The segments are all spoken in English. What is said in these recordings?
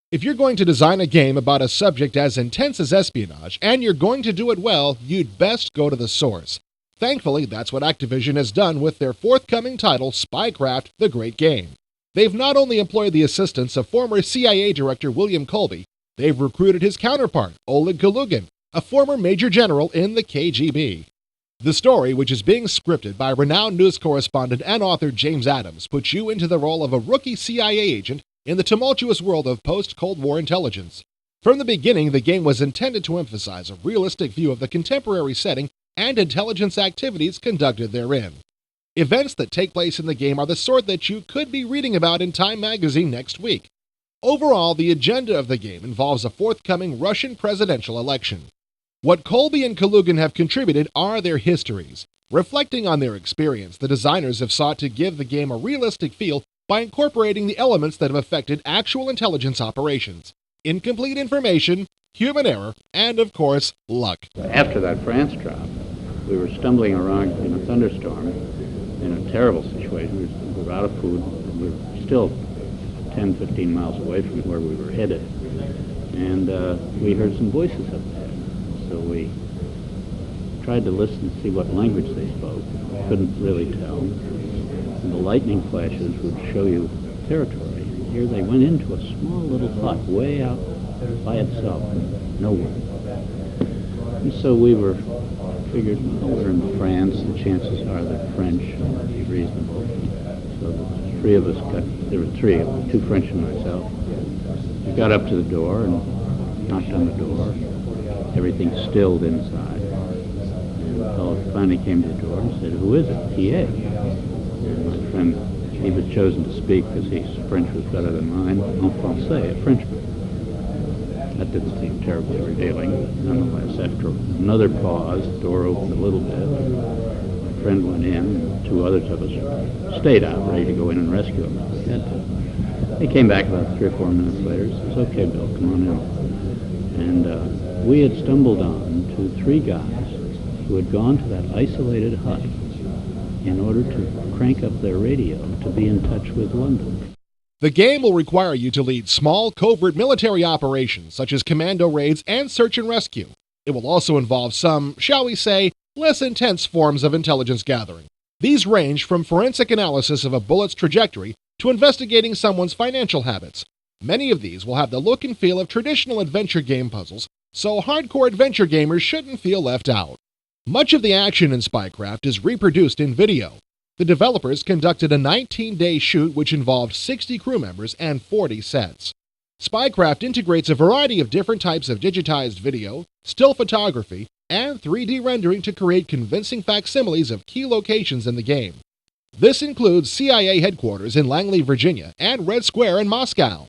If you're going to design a game about a subject as intense as espionage, and you're going to do it well, you'd best go to the source. Thankfully, that's what Activision has done with their forthcoming title, Spycraft: The Great Game. They've not only employed the assistance of former CIA Director William Colby, they've recruited his counterpart, Oleg Kalugin, a former Major General in the KGB. The story, which is being scripted by renowned news correspondent and author James Adams, puts you into the role of a rookie CIA agent in the tumultuous world of post-Cold War intelligence. From the beginning, the game was intended to emphasize a realistic view of the contemporary setting and intelligence activities conducted therein. Events that take place in the game are the sort that you could be reading about in Time magazine next week. Overall, the agenda of the game involves a forthcoming Russian presidential election. What Colby and Kalugin have contributed are their histories. Reflecting on their experience, the designers have sought to give the game a realistic feel by incorporating the elements that have affected actual intelligence operations: incomplete information, human error, and, of course, luck. After that France drop, we were stumbling around in a thunderstorm in a terrible situation. We were out of food. We were still 10, 15 miles away from where we were headed. And we heard some voices up there. So we tried to listen and see what language they spoke. Couldn't really tell. And the lightning flashes would show you territory. Here they went into a small little hut way out by itself, nowhere. And so we figured, well, we're in France, the chances are they're French, and that'd be reasonable. So the three of us there were three, two French and myself. We got up to the door and knocked on the door. Everything stilled inside. And the fellow finally came to the door and said, "Who is it?" "TA." And my friend, he was chosen to speak because his French was better than mine. En français, a Frenchman. That didn't seem terribly revealing. Nonetheless, after another pause, the door opened a little bit. My friend went in, and two others of us stayed out, ready to go in and rescue him if we had to. They came back about 3 or 4 minutes later and says, "Okay, Bill, come on in." And we had stumbled on to 3 guys who had gone to that isolated hut in order to crank up their radio to be in touch with London. The game will require you to lead small, covert military operations such as commando raids and search and rescue. It will also involve some, shall we say, less intense forms of intelligence gathering. These range from forensic analysis of a bullet's trajectory to investigating someone's financial habits. Many of these will have the look and feel of traditional adventure game puzzles, so hardcore adventure gamers shouldn't feel left out. Much of the action in Spycraft is reproduced in video. The developers conducted a 19-day shoot which involved 60 crew members and 40 sets. Spycraft integrates a variety of different types of digitized video, still photography, and 3D rendering to create convincing facsimiles of key locations in the game. This includes CIA headquarters in Langley, Virginia, and Red Square in Moscow.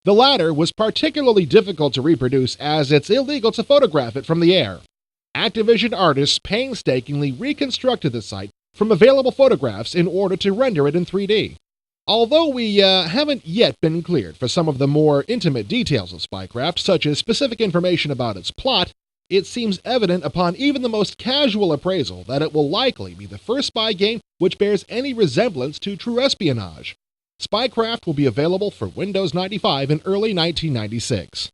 The latter was particularly difficult to reproduce as it's illegal to photograph it from the air. Activision artists painstakingly reconstructed the site from available photographs in order to render it in 3D. Although we haven't yet been cleared for some of the more intimate details of Spycraft, such as specific information about its plot, it seems evident upon even the most casual appraisal that it will likely be the first spy game which bears any resemblance to true espionage. Spycraft will be available for Windows 95 in early 1996.